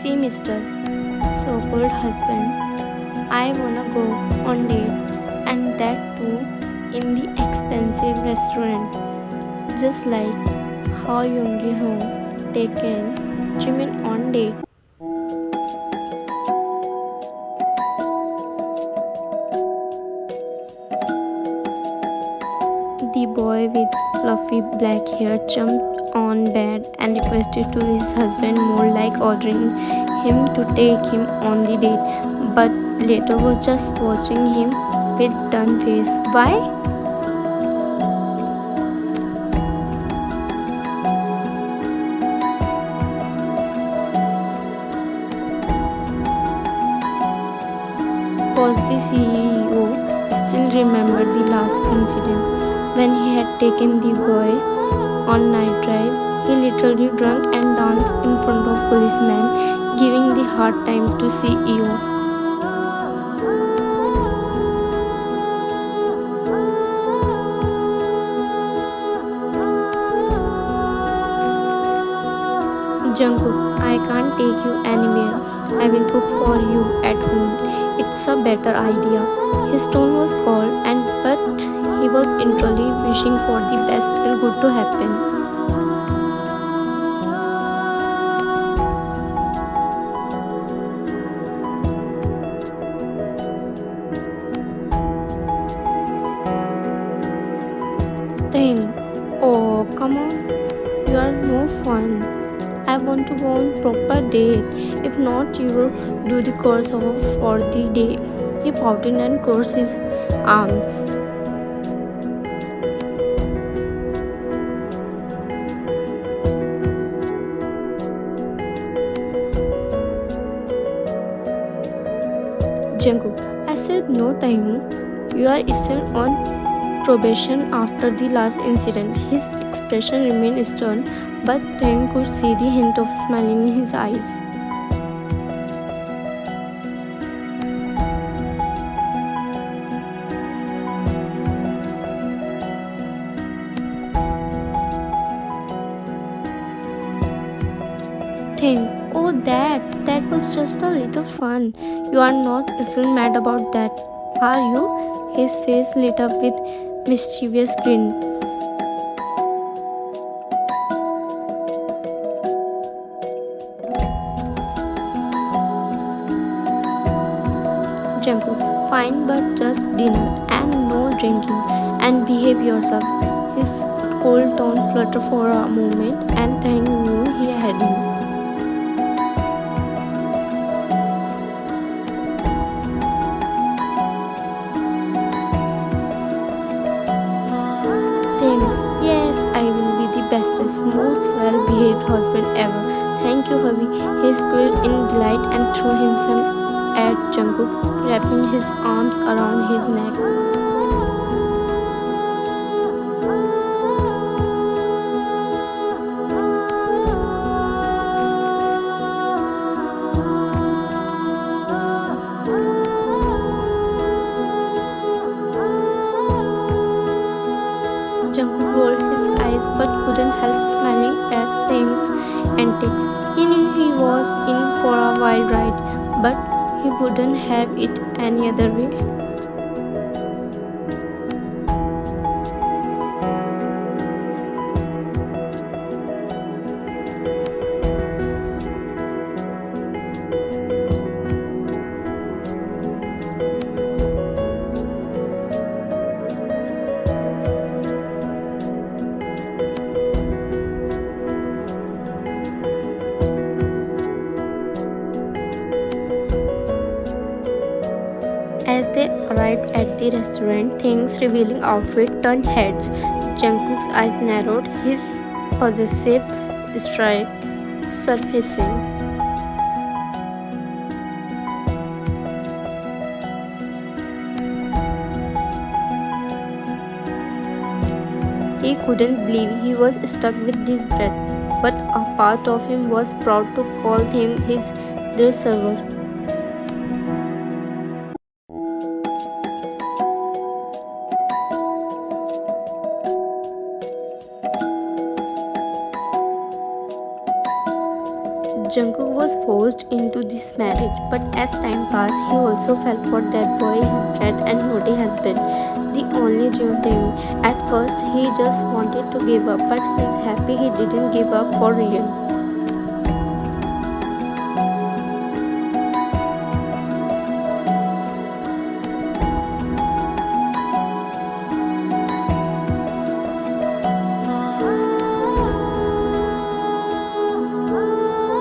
See, Mr. So-called husband, I wanna go on date, and that too in the expensive restaurant, just like how Yoongi Hong taken Jimin on date. The boy with fluffy black hair jumped on bed and requested to his husband, more like ordering him to take him on the date, but later was just watching him with done face. Why? Cause the CEO still remembered the last incident when he had taken the boy on night drive. He literally drunk and danced in front of policemen, giving the hard time to CEO. Jungkook, I can't take you anywhere. I will cook for you at home. It's a better idea. His tone was cold, and but he was internally wishing for the best and good to happen. Thing. Oh, come on. You are no fun. I want to go on proper date. If not, you will do the course of for the day. He pouted and crossed his arms. Jungkook, I said no, Taehyung. You are still on probation after the last incident. His expression remained stern, but Taehyung could see the hint of smile in his eyes. Taehyung, oh that was just a little fun. You are not still mad about that, are you? His face lit up with mischievous grin. Jungkook, fine, but just dinner and no drinking, and behave yourself. His cold tone fluttered for a moment, and Taehyung knew he had him. Taehyung, yes, I will be the bestest, most well-behaved husband ever. Thank you, hubby. He squealed in delight and threw himself at Jungkook, wrapping his arms around his neck. Jungkook rolled his eyes but couldn't help smiling at Taehyung's antics. He knew he was in for a wild ride, but he wouldn't have it any other way. As they arrived at the restaurant, Taehyung's revealing outfit turned heads. Jungkook's eyes narrowed, his possessive strike surfacing. He couldn't believe he was stuck with this bread, but a part of him was proud to call him their server. Jungkook was forced into this marriage, but as time passed, he also fell for that boy, his brat and naughty husband, the only Jew thing. At first, he just wanted to give up, but he's happy he didn't give up for real.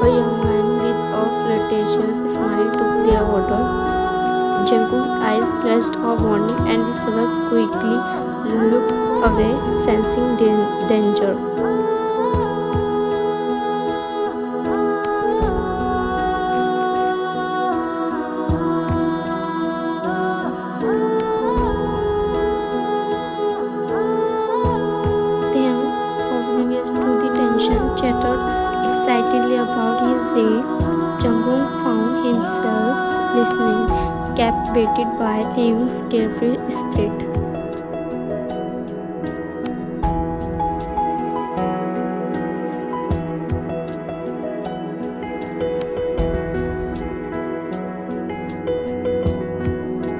A young man with a flirtatious smile took their order. Jungkook's eyes flashed a warning and the suburb quickly looked away, sensing danger. Taeyang, oblivious to the tension, chattered excitedly about his day. Jungkook found himself listening, captivated by Taeyang's carefree spirit.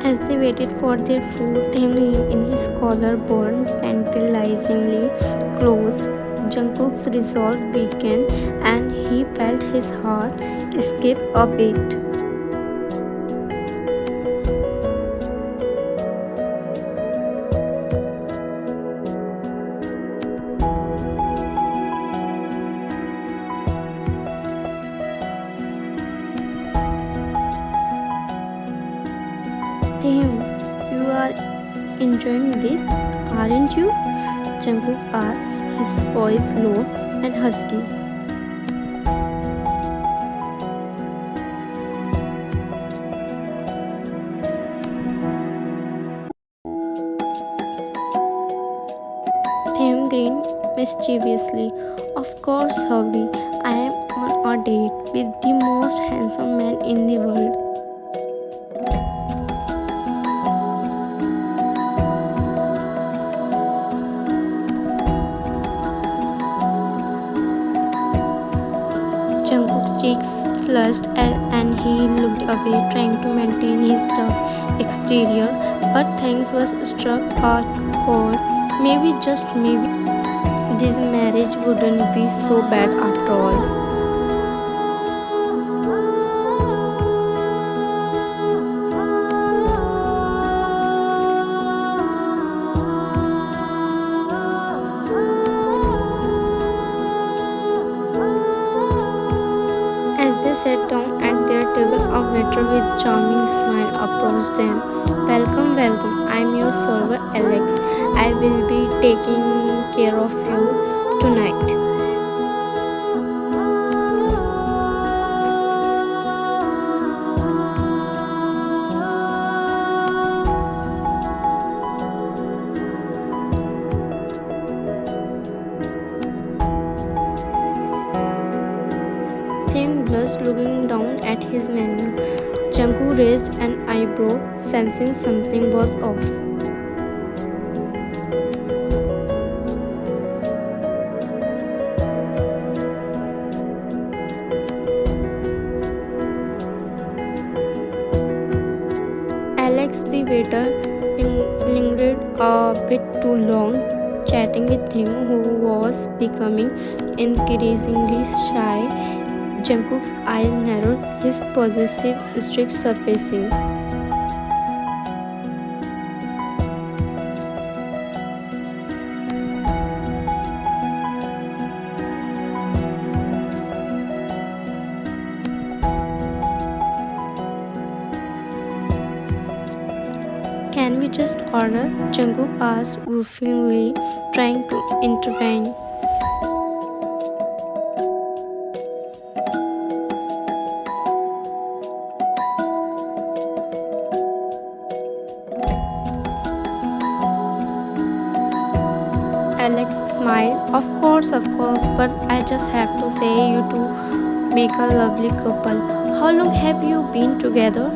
As they waited for their food, Taeyang leaned in his collarbone tantalizingly close. Jungkook's resolve weakened, and he felt his heart skip a beat. Taeyang, you are enjoying this, aren't you? Jungkook asked, his voice low and husky. Taeyang grinned mischievously. Of course, hubby, I am on a date with the most handsome man in the world. Jungkook's cheeks flushed and he looked away, trying to maintain his tough exterior. But things was struck a chord. Maybe, just maybe, this marriage wouldn't be so bad after all. As they sat down at their table, a waiter with charming smile approached them. Welcome, welcome. I'm your server, Alex. I will be taking care of you tonight. Taeyang blushed, looking down at his menu. Jungkook raised an eyebrow, sensing something was off. Alex, the waiter, lingered a bit too long, chatting with him, who was becoming increasingly shy. Jungkook's eyes narrowed, his possessive streak surfacing. Can we just order? Jungkook asked ruefully, trying to intervene. Alex smiled. Of course, but I just have to say you two make a lovely couple. How long have you been together?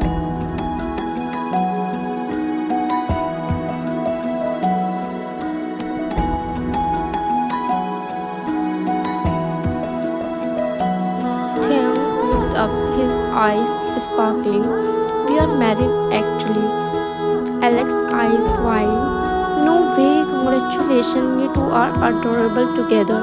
Taeyang up, his eyes sparkling. We are married actually. Alex's eyes wide. No way, congratulations, you two are adorable together.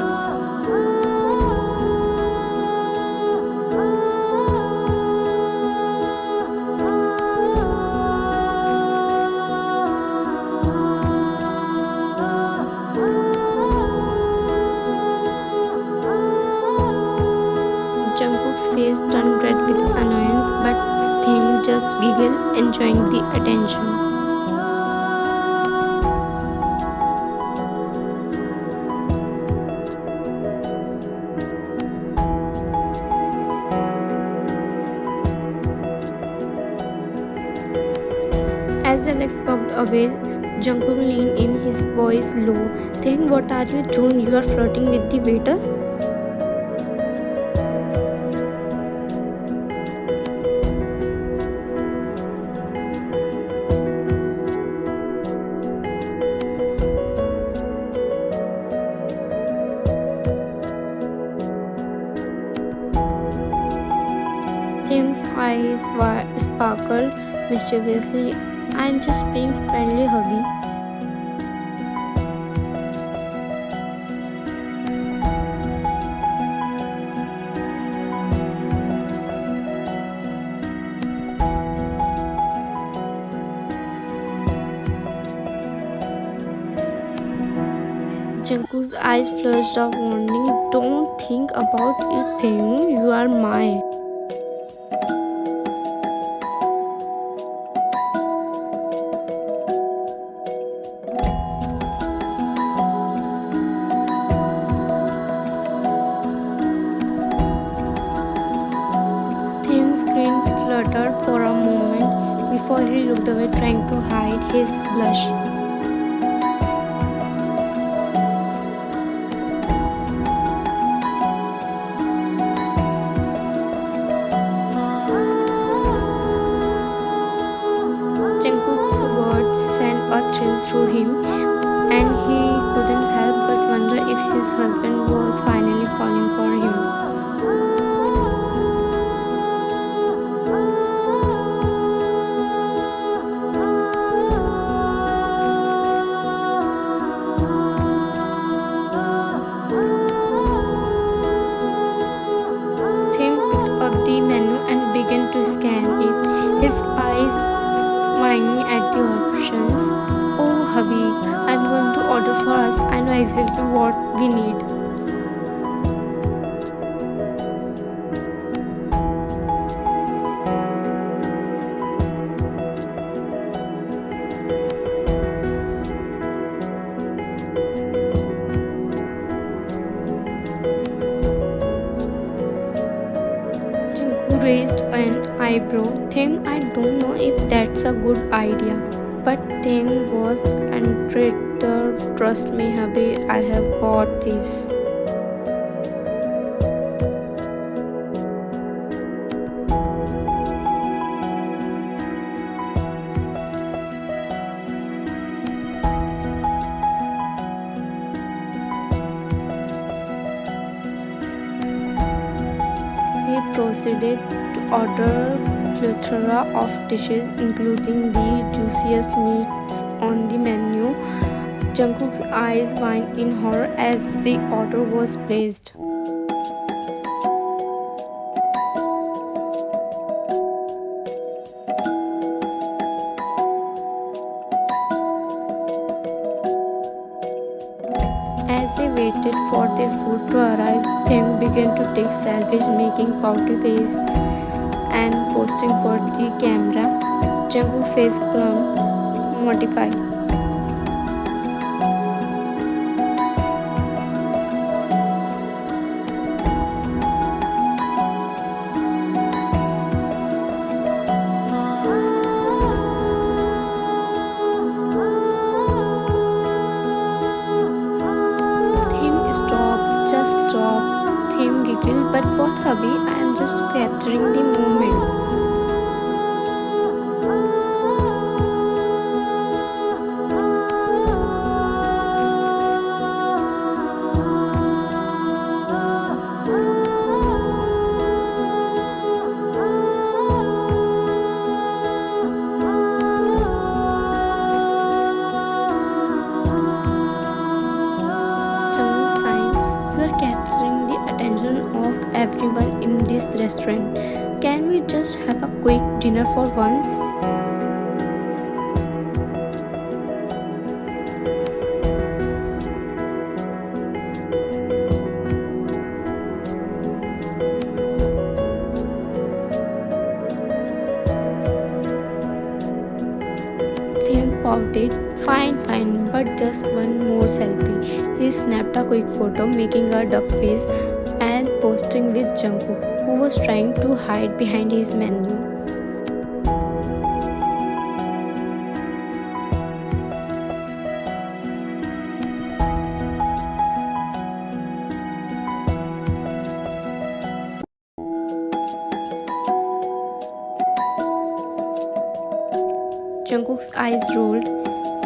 Jungkook's face turned red with annoyance, but Taehyung just giggled, enjoying the attention. As Alex walked away, Jungkook leaned in, his voice low. Taehyung, what are you doing? You are flirting with the waiter? Taehyung's eyes sparkled mischievously. I'm just being friendly, hubby. Jungkook's eyes flashed a warning. Don't think about it, Taehyung. You are mine. Taehyung's screen fluttered for a moment before he looked away, trying to hide his blush. Jungkook's words sent a thrill through him, and he couldn't help but wonder if his husband was finally falling for him. Tim picked up the menu and began to scan it, his eyes whining at the options. Oh, hubby, I'm going to order for us. I know exactly what we need. Jungkook raised an eyebrow. Taehyung, I don't know if that's a good idea. But Taehyung was undeterred. Trust me, hubby, I have got this. He proceeded to order plethora of dishes, including the juiciest meats on the menu. Jungkook's eyes widened in horror as the order was placed. As they waited for their food to arrive, Taehyung began to take selfies, making pouty face and posting for the camera. Jungkook face plumb mortified. Just stop, Taehyung giggled. But what, hubby? I am just capturing the moment. everyone in this restaurant. Can we just have a quick dinner for once? Tim pouted. Fine, but just one more selfie. He snapped a quick photo, making a duck face and posting with Jungkook, who was trying to hide behind his menu. Jungkook's eyes rolled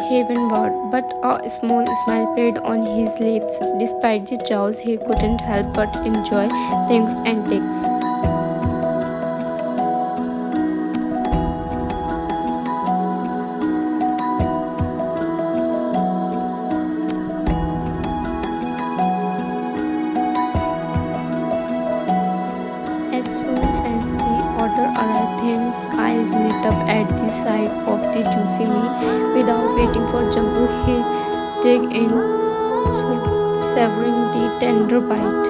heavenward, but a small smile played on his lips. Despite the chaos, he couldn't help but enjoy things antics. As soon as the order arrived, Tim's eyes lit up at the sight of the juicy meat. Without waiting for Jungkook, he dug in, savoring the tender bite.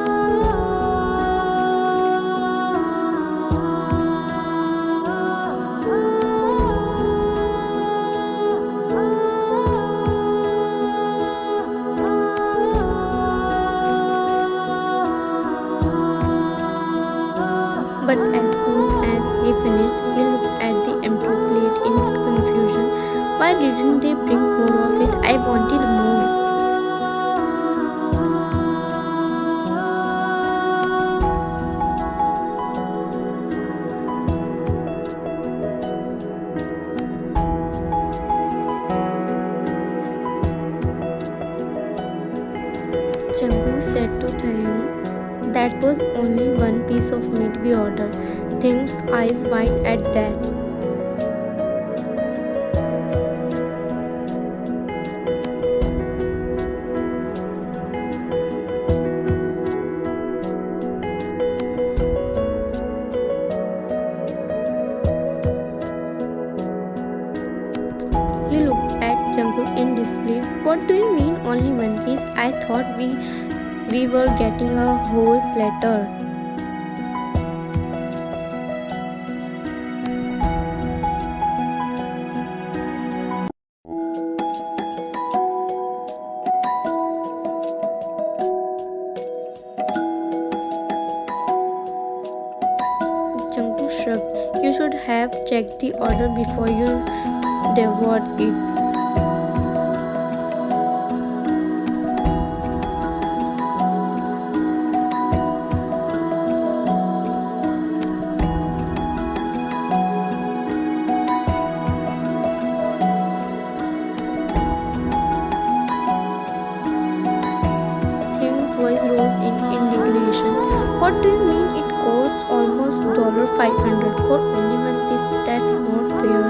But as soon as he finished, he looked at the empty plate in confusion. Why didn't they bring more of it? I wanted more. Jungkook said to Taehyung, that was only one piece of meat we ordered. Taehyung's eyes wide at that. He looked at Jungkook in disbelief. What do you mean only one piece? I thought we were getting a whole platter. Jungkook shrugged. You should have checked the order before you devoured it. Tim's voice rose in indignation. What do you mean it costs almost $500 for only one piece? That's not fair.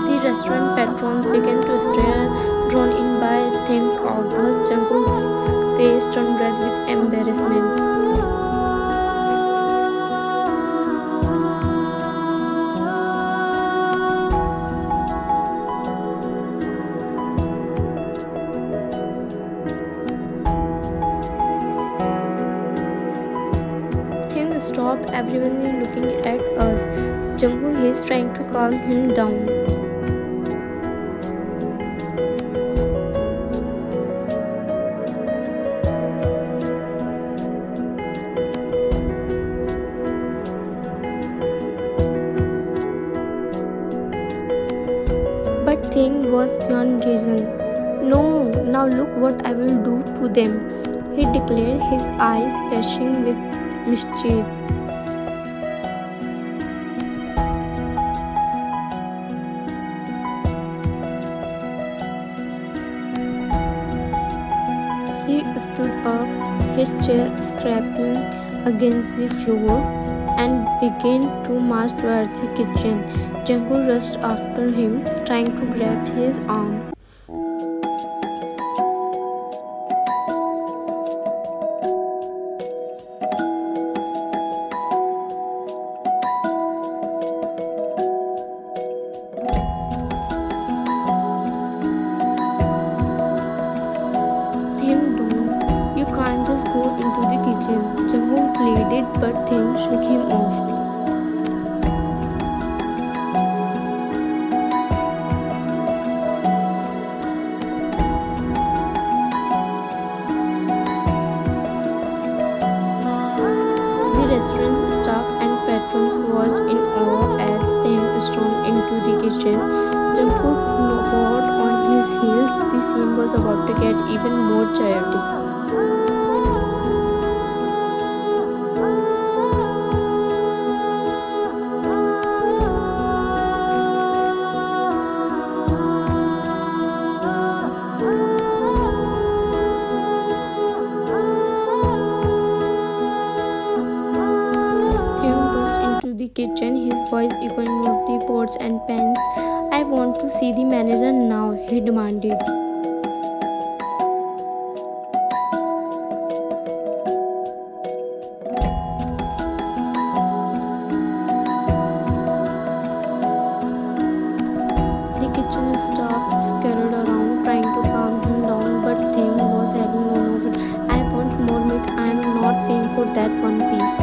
The restaurant patrons began to stare, drawn in by Tim's outburst. Jungkook's face turned red with embarrassment. Tim, stop! Everyone is looking at us. Jungkook is trying to calm him down. But Thing was beyond reason. No, now look what I will do to them, he declared, his eyes flashing with mischief. He stood up, his chair scraping against the floor and began to march towards the kitchen. Jungkook rushed after him, trying to grab his arm. Tim, don't. You can't just go into the kitchen. Jungkook pleaded, but Tim shook him off. The restaurant staff and patrons watched in awe as Tim stormed into the kitchen. Jungkook got on his heels. The scene was about to get even more chaotic. The kitchen, his voice echoing off the pots and pans. I want to see the manager now, he demanded. The kitchen staff scurried around trying to calm him down, but Tim was having none of it. I want more meat. I am not paying for that one piece.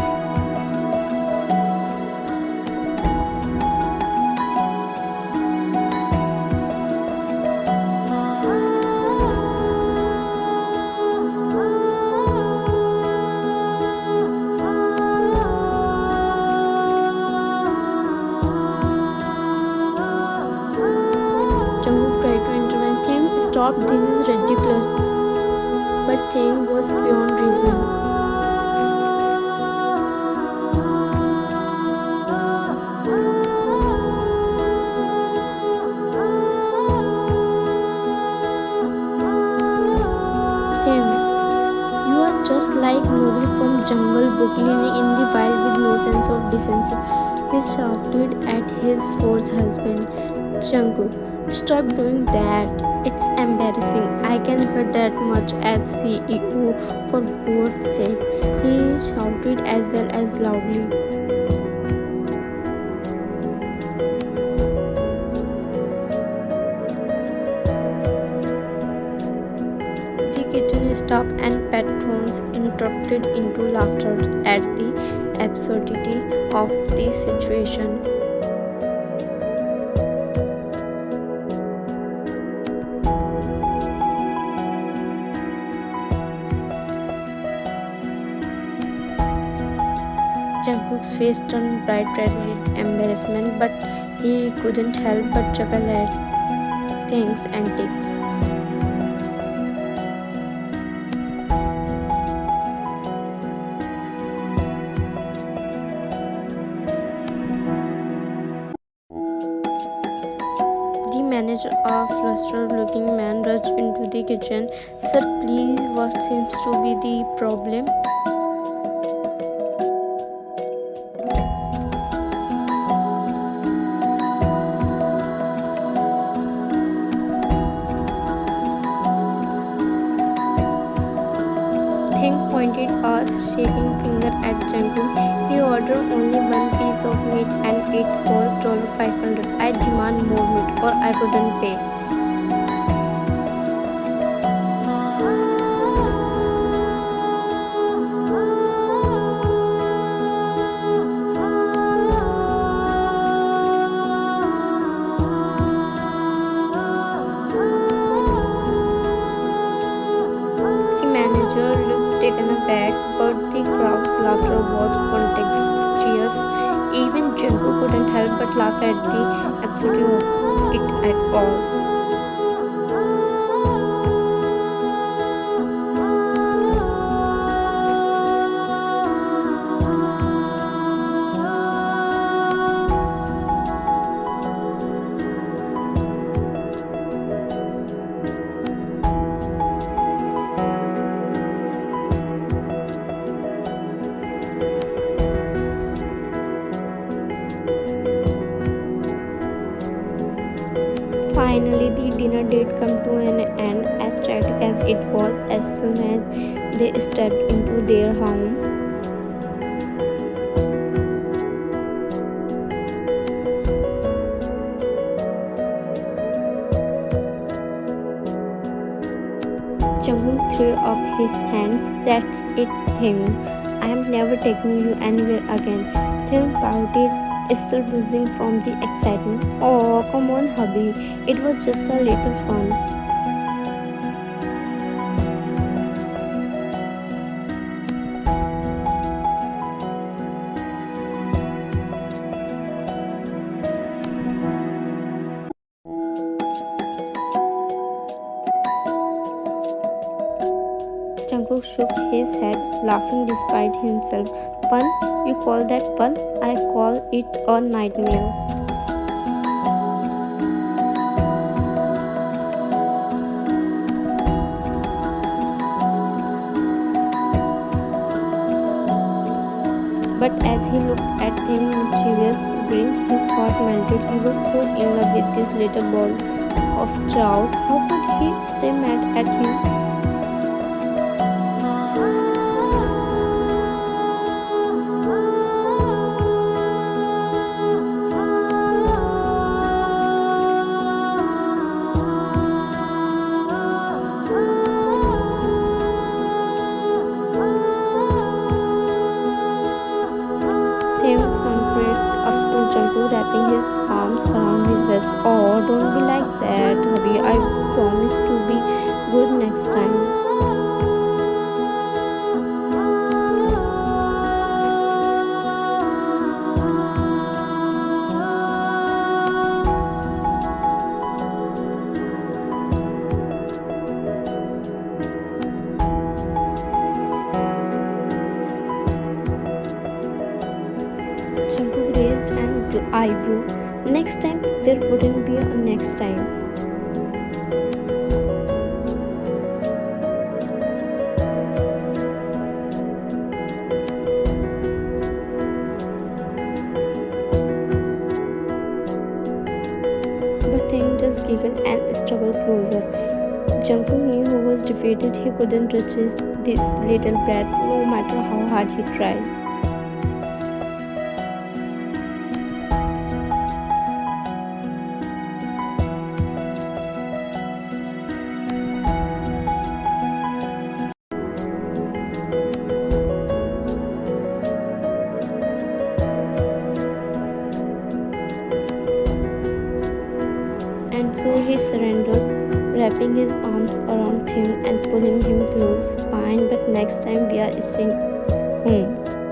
Stop, this is ridiculous. But Thing was beyond reason. Thing, you are just like Mowgli from Jungle Book, living in the wild with no sense of decency. He shouted at his fourth husband, Jungkook. Stop doing that. It's embarrassing. I can hear that much as CEO. For God's sake, he shouted as well as loudly. The kitchen staff and patrons interrupted into laughter at the absurdity of the situation. Jungkook's face turned bright red with embarrassment, but he couldn't help but chuckle at Thing's antics. The manager, a flustered-looking man, rushed into the kitchen. Sir, please, what seems to be the problem? Thing pointed a shaking finger at Jungkook. He ordered only one piece of meat and it cost $500. I demand more meat or I wouldn't pay. Taken aback, but the crowd's laughter was contagious. Even Jungkook couldn't help but laugh at the absurdity of it at all. Finally, the dinner date come to an end. As tragic as it was, as soon as they stepped into their home, Jungkook threw up his hands. That's it, Taehyung. I am never taking you anywhere again. Taehyung pouted, still buzzing from the excitement. Oh, come on, hubby. It was just a little fun. Jungkook shook his head, laughing despite himself. Fun? You call that fun? I call it a nightmare. But as he looked at him mischievous grin, his heart melted. He was so in love with this little ball of chaos. How could he stay mad at him? Taehyung sauntered up to Jungkook, wrapping his arms around his waist. Oh, don't be like that, hubby. I promise to be good next time. Jungkook raised an eyebrow. Next time, there wouldn't be a next time. But Taehyung just giggled and struggled closer. Jungkook knew he was defeated. He couldn't resist this little brat, no matter how hard he tried. And so he surrendered, wrapping his arms around him and pulling him close. Fine, but next time we are staying home.